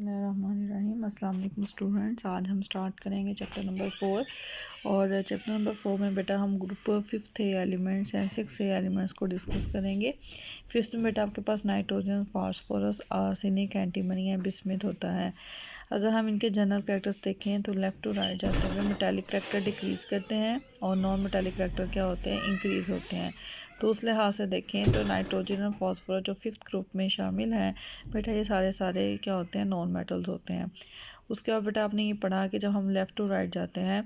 बिस्मिल्लाहिर्रहमानिर्रहीम। अस्सलाम वालेकुम स्टूडेंट्स। आज हम स्टार्ट करेंगे चैप्टर नंबर 4 और चैप्टर नंबर 4 में बेटा हम group 5th elements and 6th elements को डिस्कस करेंगे। 5th में बेटा आपके पास nitrogen, phosphorus, arsenic, antimony and bismuth होता है। अगर हम इनके जनरल कैरेक्टर्स देखें तो लेफ़्ट टू राइट जाते हुए मेटालिक कैरेक्टर डिक्रीज़ करते हैं और नॉन मेटालिक कैरेक्टर क्या होते हैं, इंक्रीज़ होते हैं। तो उस लिहाज से देखें तो नाइट्रोजन और फास्फोरस जो 5th ग्रुप में शामिल हैं बेटा, ये सारे क्या होते हैं, नॉन मेटल्स होते हैं। उसके बाद बेटा आपने ये पढ़ा कि जब हम लेफ़्ट टू राइट जाते हैं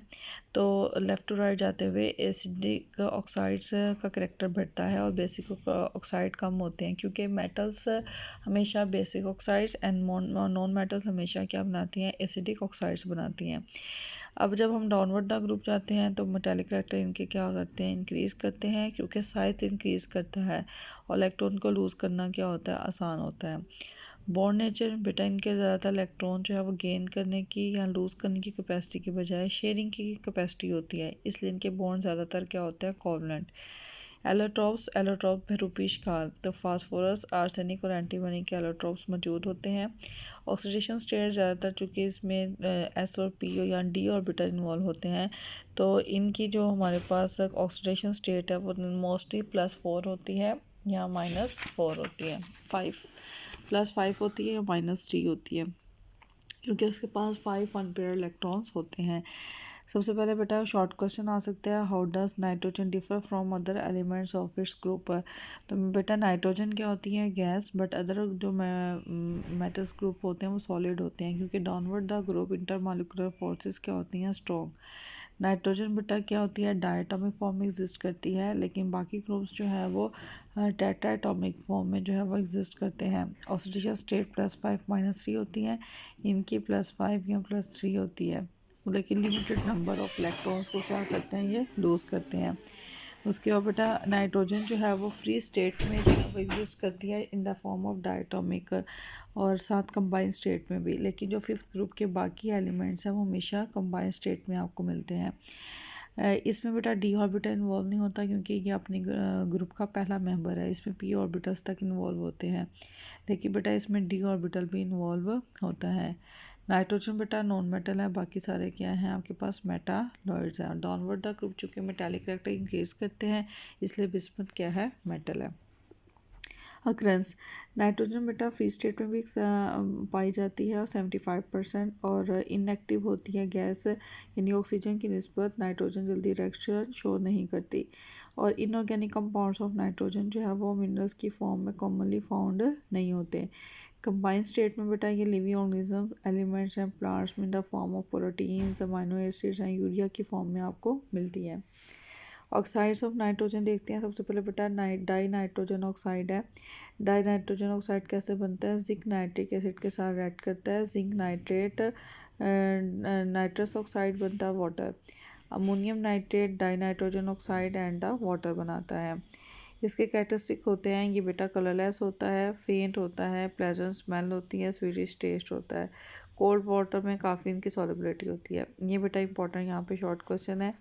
तो लेफ़्ट टू राइट जाते हुए एसिडिक ऑक्साइड्स का करेक्टर बढ़ता है और बेसिक ऑक्साइड कम होते हैं, क्योंकि मेटल्स हमेशा basic oxides and non metals हमेशा क्या बनाती हैं, एसिडिक ऑक्साइड्स बनाती हैं। अब जब हम डाउनवर्ड द ग्रुप जाते हैं तो मेटालिक करेक्टर इनके क्या करते हैं, इंक्रीज़ करते हैं, क्योंकि साइज इंक्रीज़ करता है और इलेक्ट्रॉन को लूज़ करना क्या होता है, आसान होता है। बॉन्ड नेचर बेटा इनके ज़्यादातर इलेक्ट्रॉन जो है वो गेन करने की या लूज़ करने की कैपेसिटी की बजाय शेयरिंग की कैपेसिटी होती है, इसलिए इनके बॉन्ड ज़्यादातर क्या होते हैं, कोवलेंट। एलोट्रॉप रूपीश काल तो फास्फोरस, आर्सेनिक और एंटीमनी के एलोट्रॉप्स मौजूद होते हैं। ऑक्सीडेशन स्टेट ज़्यादातर चूँकि इसमें एस और पी या डी ऑर्बिटल इन्वॉल्व होते हैं, तो इनकी जो हमारे पास ऑक्सीडेशन स्टेट है वो मोस्टली +4 होती है या -4 होती है, 5 होती है या -3 होती है, क्योंकि उसके पास 5 अनपेयर इलेक्ट्रॉन्स होते हैं। सबसे पहले बेटा शॉर्ट क्वेश्चन आ सकता है, how does nitrogen differ from other elements of its group. तो बेटा नाइट्रोजन क्या होती है, गैस, बट अदर जो मेटल्स ग्रुप होते हैं वो सॉलिड होते हैं, क्योंकि downward the group intermolecular forces क्या होती हैं, स्ट्रॉन्ग। नाइट्रोजन बेटा क्या होती है, डायटोमिक फॉर्म में एग्जिस्ट करती है, लेकिन बाकी ग्रुप्स जो है वो टेट्राएटॉमिक फॉर्म में जो है वो एग्जिस्ट करते हैं। ऑक्सीडेशन स्टेट +5 -3 होती है, इनकी +5 या +3 होती है, लेकिन लिमिटेड नंबर ऑफ इलेक्ट्रॉन्स को क्या करते हैं, ये लूज़ करते हैं। उसके बाद बेटा नाइट्रोजन जो है वो फ्री स्टेट में जो है वो एग्जिस्ट करती है in the form of diatomic और साथ कंबाइन स्टेट में भी, लेकिन जो 5th ग्रुप के बाकी एलिमेंट्स हैं वो हमेशा कंबाइन स्टेट में आपको मिलते हैं। इसमें बेटा डी ऑर्बिटल इन्वॉल्व नहीं होता, क्योंकि ये अपने ग्रुप का पहला मेंबर है, इसमें पी ऑर्बिटल्स तक इन्वॉल्व होते हैं, लेकिन बेटा इसमें डी ऑर्बिटल भी इन्वॉल्व होता है। नाइट्रोजन बेटा नॉन मेटल है, बाकी सारे क्या हैं आपके पास, मेटालॉइड्स हैं। डाउनवर्ड द ग्रुप चूँकि मेटालिक कैरेक्टर इंक्रीज करते हैं, इसलिए बिस्मुथ क्या है, मेटल है। अक्रेंस नाइट्रोजन बेटा फ्री स्टेट में भी पाई जाती है और 75%, और इनएक्टिव होती है गैस, यानी ऑक्सीजन की निस्बत नाइट्रोजन जल्दी रिएक्शन शो नहीं करती। और इनऑर्गेनिक कंपाउंड्स ऑफ नाइट्रोजन जो है वो मिनरल्स की फॉर्म में कॉमनली फाउंड नहीं होते। कंबाइन स्टेट में बेटा ये लिविंग ऑर्गेनिज्म एलिमेंट्स हैं प्लांट्स में in the form of proteins, amino acids and urea की फॉर्म में आपको मिलती है। ऑक्साइड्स ऑफ नाइट्रोजन देखते हैं। सबसे पहले बेटा डाई नाइट्रोजन ऑक्साइड है। डाई नाइट्रोजन ऑक्साइड कैसे बनता है, जिंक नाइट्रिक एसिड के साथ रिएक्ट करता है, जिंक नाइट्रेट, नाइट्रस ऑक्साइड बनता है, water. Ammonium nitrate die nitrogen oxide and the water बनाता है। इसके कैरेक्टरिस्टिक होते हैं, ये बेटा कलरलेस होता है, फेंट होता है, प्लेजेंट स्मेल होती है, स्वीटिश टेस्ट होता है। कोल्ड वाटर में काफ़ी इनकी सॉलिबिलिटी होती है। ये बेटा इंपॉर्टेंट यहाँ पे शॉर्ट क्वेश्चन है।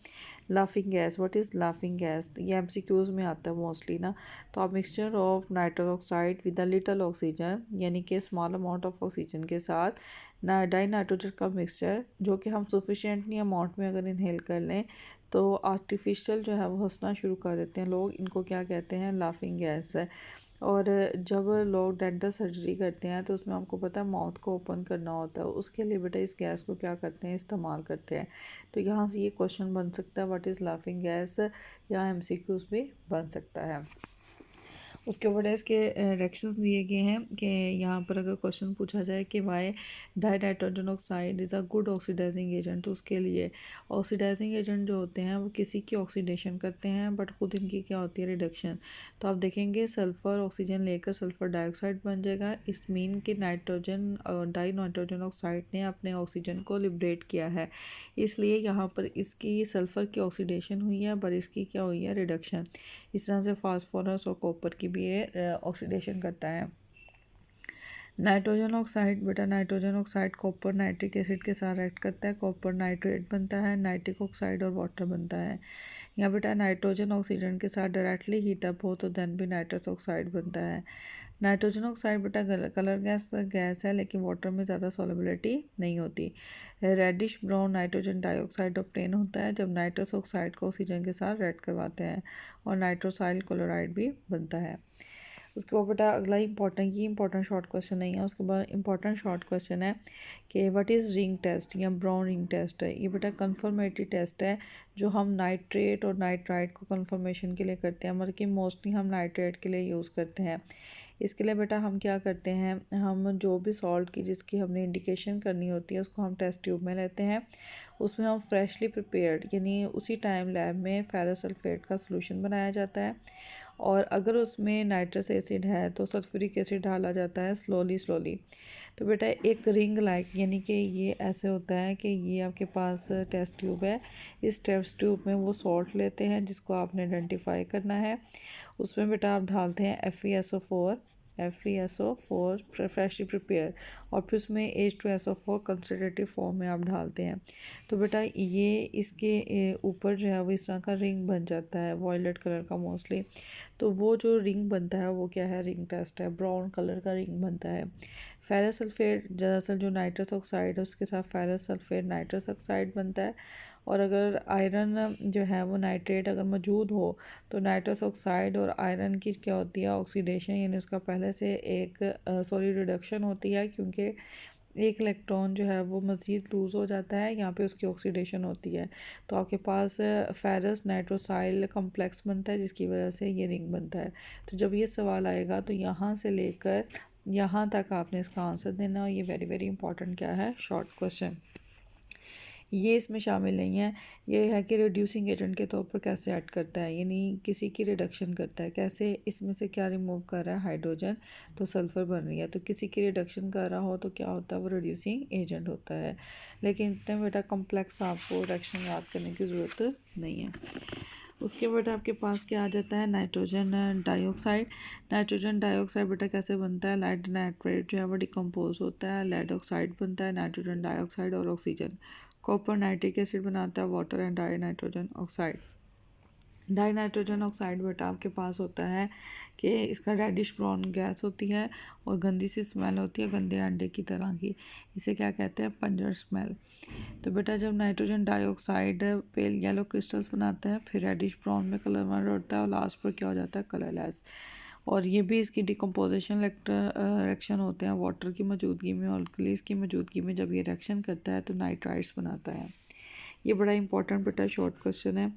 Laughing gas, what is laughing gas, ये एमसीक्यूज में आता है मोस्टली ना। तो आप mixture of nitrous oxide with a little oxygen, यानी कि स्मॉल अमाउंट ऑफ ऑक्सीजन के साथ डाई नाइट्रोजन का मिक्सचर, जो कि हम सफिशेंटली अमाउंट में अगर इनहेल कर लें तो आर्टिफिशियल जो है वो हंसना शुरू कर देते हैं लोग, इनको क्या कहते हैं, लाफिंग गैस है। और जब लोग डेंटल सर्जरी करते हैं तो उसमें आपको पता है माउथ को ओपन करना होता है, उसके लिए बेटा इस गैस को क्या करते हैं, इस्तेमाल करते हैं। तो यहाँ से ये क्वेश्चन बन सकता है, व्हाट इज़ लाफिंग गैस, या एमसीक्यूज भी बन सकता है। उसके ऊपर इसके रिएक्शंस दिए गए हैं कि यहाँ पर अगर क्वेश्चन पूछा जाए कि why dinitrogen oxide is a good oxidising agent, तो उसके लिए ऑक्सीडाइजिंग एजेंट जो होते हैं वो किसी की ऑक्सीडेशन करते हैं, बट खुद इनकी क्या होती है, रिडक्शन। तो आप देखेंगे सल्फ़र ऑक्सीजन लेकर सल्फ़र डाइऑक्साइड बन जाएगा, इस मीन कि नाइट्रोजन डाई नाइट्रोजन ऑक्साइड ने अपने ऑक्सीजन को लिबरेट किया है, इसलिए यहाँ पर इसकी सल्फ़र की ऑक्सीडेशन हुई है, पर इसकी क्या हुई है, रिडक्शन। इस तरह से फास्फोरस और कॉपर की भी ये ऑक्सीडेशन करता है। नाइट्रोजन ऑक्साइड बेटा nitrogen oxide copper nitric acid के साथ रिएक्ट करता है, कॉपर नाइट्रेट बनता है, नाइट्रिक ऑक्साइड और वाटर बनता है। यहाँ बेटा नाइट्रोजन ऑक्सीजन के साथ डायरेक्टली हीट अप हो तो देन भी नाइट्रस ऑक्साइड बनता है। नाइट्रोजन ऑक्साइड बेटा कलर गैस है, लेकिन वाटर में ज़्यादा सॉल्युबिलिटी नहीं होती। Reddish brown nitrogen dioxide obtain होता है जब नाइट्रस ऑक्साइड को ऑक्सीजन के साथ रेड करवाते हैं, और नाइट्रोसाइल क्लोराइड भी बनता है। उसके बाद बेटा अगला इंपॉर्टेंट शॉर्ट क्वेश्चन नहीं है। उसके बाद इंपॉर्टेंट शॉर्ट क्वेश्चन है कि व्हाट इज़ रिंग टेस्ट या ब्राउन रिंग टेस्ट है। ये बेटा कन्फर्मेटरी टेस्ट है जो हम नाइट्रेट और नाइट्राइट को कन्फर्मेशन के लिए करते हैं, मतलब कि मोस्टली हम नाइट्रेट के लिए यूज़ करते हैं। इसके लिए बेटा हम क्या करते हैं, हम जो भी सॉल्ट की जिसकी हमने इंडिकेशन करनी होती है उसको हम टेस्ट ट्यूब में लेते हैं। उसमें हम फ्रेशली प्रिपेयर्ड यानी उसी टाइम लैब में फेरस सल्फेट का सॉल्यूशन बनाया जाता है, और अगर उसमें नाइट्रस एसिड है तो सल्फ्यूरिक एसिड डाला जाता है स्लोली। तो बेटा एक रिंग लाइक यानी कि ये ऐसे होता है कि ये आपके पास टेस्ट ट्यूब है। इस टेस्ट ट्यूब में वो सॉल्ट लेते हैं जिसको आपने आइडेंटिफाई करना है। उसमें बेटा आप डालते हैं FeSO4 फ्रेशली प्रिपेयर, और फिर उसमें H2SO4 कंसनट्रेटिव फॉर्म में आप डालते हैं। तो बेटा ये इसके ऊपर जो है वो इस तरह का रिंग बन जाता है वॉयलेट कलर का मोस्टली। तो वो जो रिंग बनता है वो क्या है, रिंग टेस्ट है, ब्राउन कलर का रिंग बनता है। फेरस सल्फेट दरअसल जो नाइट्रस ऑक्साइड है उसके साथ फेरस सल्फेट नाइट्रस ऑक्साइड बनता है, और अगर आयरन जो है वो नाइट्रेट अगर मौजूद हो तो नाइट्रस ऑक्साइड और आयरन की क्या होती है, ऑक्सीडेशन, यानी उसका पहले से एक रिडक्शन होती है, क्योंकि एक इलेक्ट्रॉन जो है वो मज़ीद लूज़ हो जाता है, यहाँ पे उसकी ऑक्सीडेशन होती है। तो आपके पास फेरस नाइट्रोसाइल कम्प्लेक्स बनता है जिसकी वजह से ये रिंग बनता है। तो जब ये सवाल आएगा तो यहाँ से लेकर यहाँ तक आपने इसका आंसर देना, और ये वेरी वेरी इंपॉर्टेंट क्या है, शॉर्ट क्वेश्चन। ये इसमें शामिल नहीं है। ये है कि रिड्यूसिंग एजेंट के तौर पर कैसे ऐड करता है, यानी किसी की रिडक्शन करता है, कैसे इसमें से क्या रिमूव कर रहा है, हाइड्रोजन, तो सल्फ़र बन रही है। तो किसी की रिडक्शन कर रहा हो तो क्या होता है, वो रिड्यूसिंग एजेंट होता है। लेकिन इतने बेटा कम्प्लेक्स आपको रिएक्शन याद करने की ज़रूरत नहीं है। उसके बाद आपके पास क्या आ जाता है, नाइट्रोजन डाइऑक्साइड। नाइट्रोजन डाइऑक्साइड बेटा कैसे बनता है, लेड नाइट्रेट जो है वो डिकम्पोज होता है, लेड ऑक्साइड बनता है, नाइट्रोजन डाइऑक्साइड और ऑक्सीजन। कॉपर नाइट्रिक एसिड बनाता है water and die nitrogen oxide. Die nitrogen oxide बेटा आपके पास होता है कि इसका रेडिश ब्राउन गैस होती है और गंदी सी स्मेल होती है, गंदे अंडे की तरह की। इसे क्या कहते हैं, पंजर स्मेल। तो बेटा जब nitrogen dioxide pale yellow crystals बनाता है, फिर रेडिश ब्राउन में कलर में होता है, और लास्ट पर क्या हो जाता है, कलरलेस। और ये भी इसकी डिकम्पोजिशन रिएक्शन होते हैं वाटर की मौजूदगी में और अल्कलीज की मौजूदगी में। जब ये रिएक्शन करता है तो नाइट्राइट्स बनाता है। ये बड़ा इंपॉर्टेंट बेटा शॉर्ट क्वेश्चन है।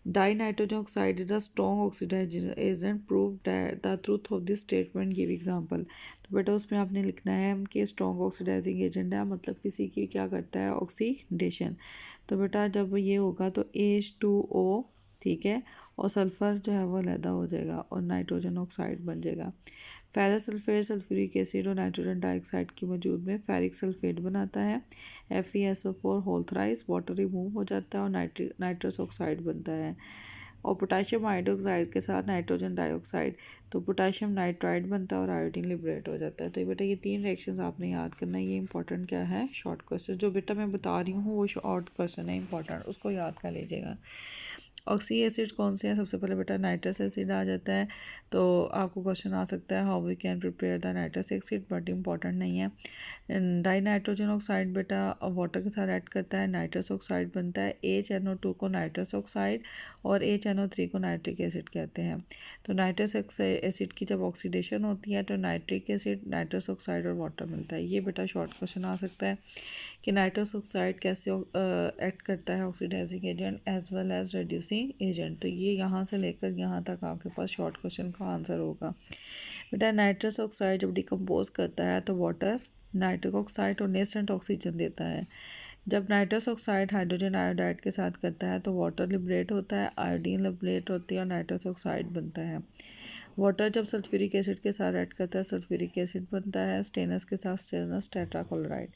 Dinitrogen oxide is a strong oxidising agent, prove the truth of this statement, give example. तो बेटा उसमें आपने लिखना है कि स्ट्रॉन्ग ऑक्सीडाइजिंग एजेंट है, मतलब किसी की क्या करता है, ऑक्सीडेशन। तो बेटा जब ये होगा तो H2O, ठीक है, और सल्फ़र जो है वो अलहदा हो जाएगा और नाइट्रोजन ऑक्साइड बन जाएगा। फेरस सल्फेट सल्फ्यूरिक एसिड और नाइट्रोजन डाइऑक्साइड की मौजूद में फेरिक सल्फेट बनाता है। FeSO4 whole thrice, water remove हो जाता है और नाइट्रस ऑक्साइड बनता है। और पोटाशियम हाइड्रोक्साइड के साथ नाइट्रोजन डाइऑक्साइड, तो पोटाशियम नाइट्राइड बनता है और आयोडीन लिबरेट हो जाता है। तो बेटा ये 3 रिएक्शंस आपने याद करना है। ये इंपॉर्टेंट क्या है, शॉर्ट क्वेश्चन। जो बेटा मैं बता रही हूँ वो शॉर्ट क्वेश्चन है इंपॉर्टेंट, उसको याद कर लीजिएगा। ऑक्सी एसिड कौन से हैं, सबसे पहले बेटा नाइट्रस एसिड आ जाता है। तो आपको क्वेश्चन आ सकता है how we can prepare the nitrous acid, but important नहीं है। डाई नाइट्रोजन ऑक्साइड बेटा वाटर के साथ ऐड करता है, नाइट्रस ऑक्साइड बनता है। HNO2 को नाइट्रस ऑक्साइड और HNO3 को नाइट्रिक एसिड कहते हैं। तो नाइट्रस एसिड की जब ऑक्सीडेशन होती है तो नाइट्रिक एसिड, नाइट्रस ऑक्साइड और वाटर मिलता है। ये बेटा शॉर्ट क्वेश्चन आ सकता है कि नाइट्रस ऑक्साइड कैसे एक्ट करता है oxidising agent as well as reducing agent. तो ये यहाँ से लेकर यहाँ तक आपके पास शॉर्ट क्वेश्चन का आंसर होगा। बेटा नाइट्रस ऑक्साइड जब डिकम्पोज करता है तो वाटर, नाइट्रिक ऑक्साइड और नेसेंट ऑक्सीजन देता है। जब नाइट्रस ऑक्साइड हाइड्रोजन आयोडाइड के साथ करता है तो वाटर लिबरेट होता है, आयोडीन लिबरेट होती है और नाइट्रस ऑक्साइड बनता है। वाटर जब सल्फ्यूरिक एसिड के साथ ऐड करता है सल्फ्यूरिक एसिड बनता है, स्टेनस के साथ स्टेनस टेट्राक्लोराइड।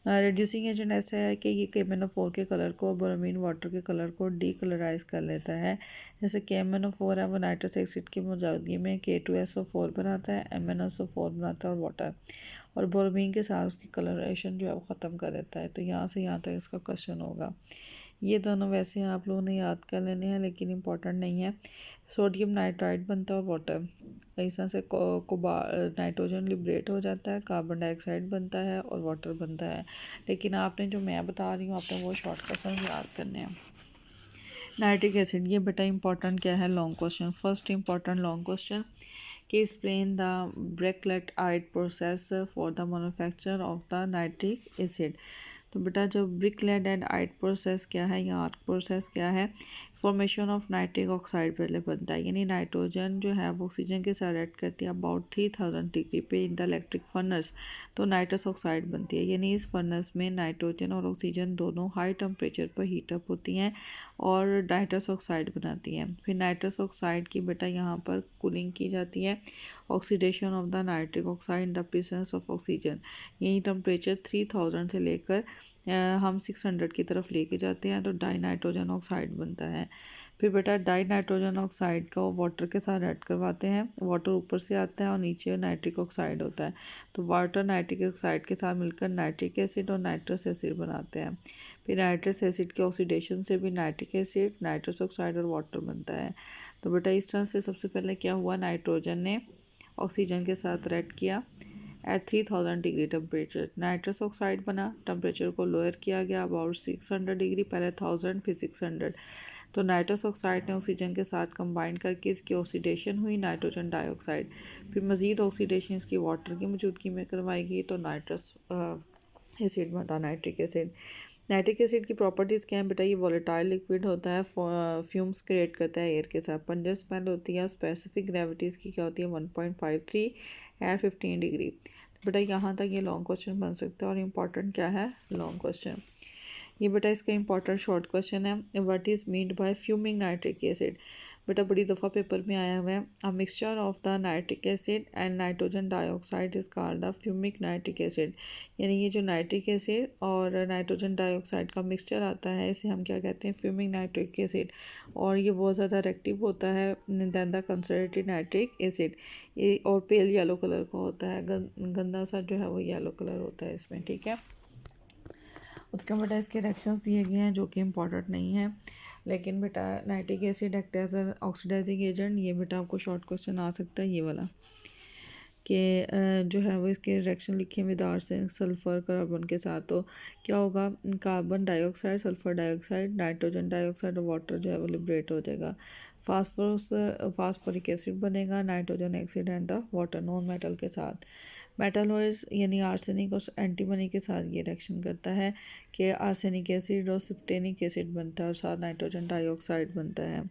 रिड्यूसिंग एजेंट ऐसा है कि ये KMnO4 के कलर को ब्रोमीन वाटर के कलर को डीकलराइज कर लेता है। जैसे KMnO4 है वो नाइट्रस एसिड की मौजूदगी में K2SO4 बनाता है, MnSO4 बनाता है और वाटर। और ब्रोमीन के साथ उसकी कलरेशन जो है वो ख़त्म कर देता है। तो यहाँ से यहाँ तक इसका क्वेश्चन होगा। ये दोनों वैसे आप लोगों ने याद कर लेने हैं लेकिन इम्पॉर्टेंट नहीं है। सोडियम नाइट्राइड बनता है और वाटर, इस तरह से नाइट्रोजन लिबरेट हो जाता है, कार्बन डाइऑक्साइड बनता है और वाटर बनता है। लेकिन आपने जो मैं बता रही हूँ आपने वो शॉर्ट क्वेश्चन याद करने हैं। नाइट्रिक एसिड, ये बेटा इंपॉर्टेंट क्या है, long question. First important long question कि explain the Birkeland Eyde process for the manufacture of the nitric acid. तो बेटा जो ब्रिकलेटाइट प्रोसेस क्या है या आर्क प्रोसेस क्या है, फॉर्मेशन ऑफ नाइट्रिक ऑक्साइड पहले बनता है, यानी नाइट्रोजन जो है वो ऑक्सीजन के साथ रिएक्ट करती है अबाउट 3000 डिग्री पे इन द इलेक्ट्रिक फर्नेस, तो नाइट्रस ऑक्साइड बनती है। यानी इस फर्नेस में नाइट्रोजन और ऑक्सीजन दोनों हाई टेम्परेचर पर हीटअप होती हैं और नाइट्रस ऑक्साइड बनाती हैं। फिर नाइट्रस ऑक्साइड की बेटा यहाँ पर कूलिंग की जाती है, oxidation of the nitric oxide in the presence of oxygen, यही टेम्परेचर 3000 से लेकर हम 600 की तरफ लेके जाते हैं तो डाई नाइट्रोजन ऑक्साइड बनता है। फिर बेटा डाई नाइट्रोजन ऑक्साइड का वाटर के साथ ऐड करवाते हैं, वाटर ऊपर से आता है और नीचे नाइट्रिक ऑक्साइड होता है, तो वाटर नाइट्रिक ऑक्साइड के साथ मिलकर नाइट्रिक एसिड और नाइट्रस एसिड बनाते हैं। फिर नाइट्रस एसिड के ऑक्सीडेशन से भी नाइट्रिक एसिड, नाइट्रस ऑक्साइड और वाटर बनता है। तो बेटा इस तरह से सबसे पहले क्या हुआ, नाइट्रोजन ने ऑक्सीजन के साथ रिएक्ट किया at 3000 degree temperature, nitrous oxide बना, टेम्परेचर को लोअर किया गया अबाउट 600 डिग्री, पहले 1000 फिर 600, तो नाइट्रस ऑक्साइड ने ऑक्सीजन के साथ कंबाइन करके इसकी ऑक्सीडेशन हुई नाइट्रोजन डाइऑक्साइड, फिर मज़ीद ऑक्सीडेशन इसकी वाटर की मौजूदगी में करवाई गई तो नाइट्रस एसिड बना, नाइट्रिक एसिड। नाइट्रिक एसिड की प्रॉपर्टीज़ क्या हैं बेटा, ये वॉलेटाइल लिक्विड होता है, फ्यूम्स क्रिएट करता है एयर के साथ, पंजर स्मेल होती है, स्पेसिफिक ग्रेविटी इसकी क्या होती है 1.53 एट 15 डिग्री। तो बेटा यहाँ तक ये लॉन्ग क्वेश्चन बन सकता है और इम्पॉर्टेंट क्या है लॉन्ग क्वेश्चन। ये बेटा इसका इंपॉर्टेंट शॉर्ट क्वेश्चन है, what is meant by fuming nitric acid. बेटा बड़ी दफ़ा पेपर में आया हुआ है, a mixture of the nitric acid and nitrogen dioxide is called the fuming nitric acid, यानी ये जो नाइट्रिक एसिड और नाइट्रोजन डाइऑक्साइड का मिक्सचर आता है इसे हम क्या कहते हैं, फ्यूमिक नाइट्रिक एसिड, और ये बहुत ज़्यादा रिएक्टिव होता है than the concentrated nitric acid, ये और पेल येलो कलर का होता है, गंदा सा जो है वो येलो कलर होता है इसमें, ठीक है। उसके बेटा इसके रिएक्शंस दिए गए हैं जो कि इम्पॉर्टेंट नहीं है, लेकिन बेटा nitric acid act as an oxidising agent, ये बेटा आपको शॉर्ट क्वेश्चन आ सकता है ये वाला कि जो है वो इसके रिएक्शन लिखे विद आर्सेनिक सल्फ़र कार्बन के साथ, तो क्या होगा, carbon dioxide, sulphur dioxide, nitrogen dioxide और वाटर जो है वो लिबरेट हो जाएगा, फास्फोरिक एसिड बनेगा, nitrogen oxide and the water non metal के साथ। मेटालॉइड्स यानी आर्सेनिक और एंटीमनी के साथ ये रिएक्शन करता है कि आर्सेनिक एसिड और सिप्टेनिक एसिड बनता है और साथ नाइट्रोजन डाइऑक्साइड बनता है।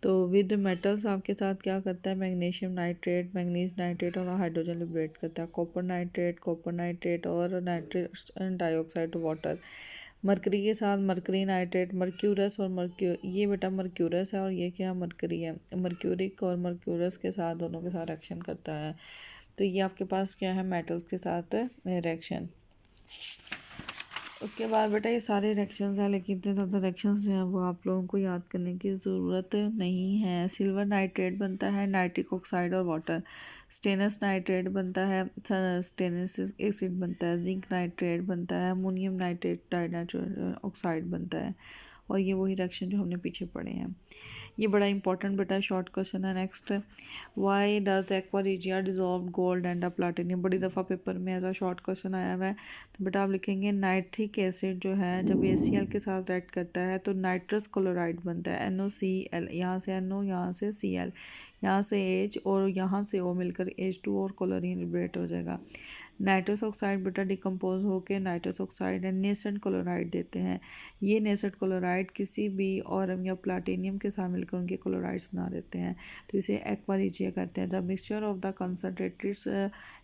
तो विद मेटल्स आपके साथ क्या करता है, मैग्नीशियम नाइट्रेट, मैंगनीज नाइट्रेट और हाइड्रोजन लिबरेट करता है, कॉपर नाइट्रेट और नाइट्रोजन डाइऑक्साइड वाटर। मरकरी के साथ मरकरी नाइट्रेट, मर्क्यूरस और ये बेटा मर्क्यूरस है और ये क्या मरकरी है, मर्क्यूरिक और मर्क्यूरस के साथ दोनों के साथ रिएक्शन करता है। तो ये आपके पास क्या है, मेटल्स के साथ रिएक्शन। उसके बाद बेटा ये सारे रिएक्शंस हैं लेकिन इतने ज़्यादा रिएक्शंस जो हैं वो आप लोगों को याद करने की ज़रूरत नहीं है। सिल्वर नाइट्रेट बनता है नाइट्रिक ऑक्साइड और वाटर, स्टेनस नाइट्रेट बनता है, स्टेनस एसिड बनता है, जिंक नाइट्रेट बनता है, अमोनियम नाइट्रेट डाइनाइट्रेट ऑक्साइड बनता है, और ये वही रिएक्शन जो हमने पीछे पढ़े हैं। ये बड़ा इंपॉर्टेंट बेटा शॉर्ट क्वेश्चन है। Next, why does aqua regia dissolve gold and platinum, बड़ी दफ़ा पेपर में ऐसा शॉर्ट क्वेश्चन आया हुआ है। तो बेटा आप लिखेंगे नाइट्रिक एसिड जो है जब ACl के साथ रिएक्ट करता है तो नाइट्रस क्लोराइड बनता है, NOCl, यहाँ से NO, यहाँ से Cl, यहाँ से H और यहाँ से O मिलकर H2 और क्लोरीन लिबरेट हो जाएगा। नाइट्रस ऑक्साइड बेटा डिकम्पोज होकर nitrous oxide and nascent chloride देते हैं। ये नेसेंट क्लोराइड किसी भी ऑरम या प्लाटिनियम के साथ मिलकर उनके क्लोराइड्स बना देते हैं, तो इसे एक्वा रिजिया कहते हैं। The mixture of the concentrated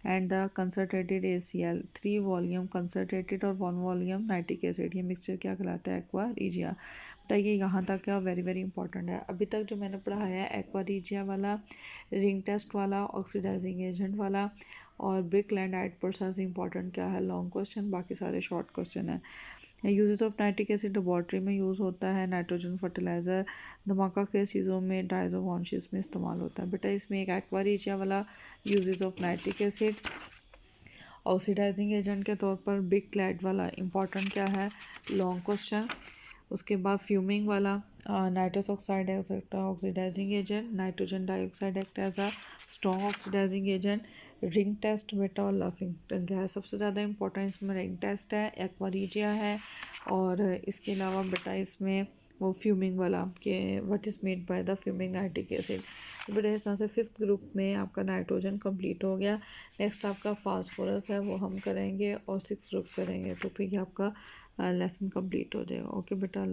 and the concentrated ACl, 3 volume concentrated और 1 वॉल्यूम नाइट्रिक एसिड, ये मिक्सचर क्या कहलाता है, एक्वा रिजिया। बेटा ये यहाँ तक क्या वेरी वेरी इंपॉर्टेंट है। अभी तक जो मैंने पढ़ाया है एक्वा रिजिया वाला, रिंग टेस्ट वाला, ऑक्सीडाइजिंग एजेंट वाला और ब्रिकलेटाइट प्रोसेस इंपॉर्टेंट क्या है लॉन्ग क्वेश्चन, बाकी सारे शॉर्ट क्वेश्चन है। Uses of nitric acid laboratory में यूज़ होता है, नाइट्रोजन फर्टिलाइज़र, धमाका के चीज़ों में, डाइजोकॉन्शियस में इस्तेमाल होता है। बेटा इसमें एक एक्वा रिजिया वाला uses of nitric acid oxidising agent के तौर पर बिग क्लैड वाला इंपॉर्टेंट क्या है, लॉन्ग क्वेश्चन। उसके बाद फ्यूमिंग वाला nitrous oxide oxidising agent, nitrogen dioxide act as a strong oxidising agent. Ring test बेटा और लाफिंग गैस सबसे ज़्यादा इंपॉर्टेंट इसमें रिंग टेस्ट है, एक्वारीजिया है, और इसके अलावा बेटा इसमें वो फ्यूमिंग वाला कि what is made by the fuming nitric acid. तो बेटा इस तरह से फिफ्थ ग्रुप में आपका नाइट्रोजन कंप्लीट हो गया। नेक्स्ट आपका फास्फोरस है, वो हम करेंगे, और सिक्स ग्रुप करेंगे, तो फिर आपका लेसन कंप्लीट हो जाएगा। ओके बेटा।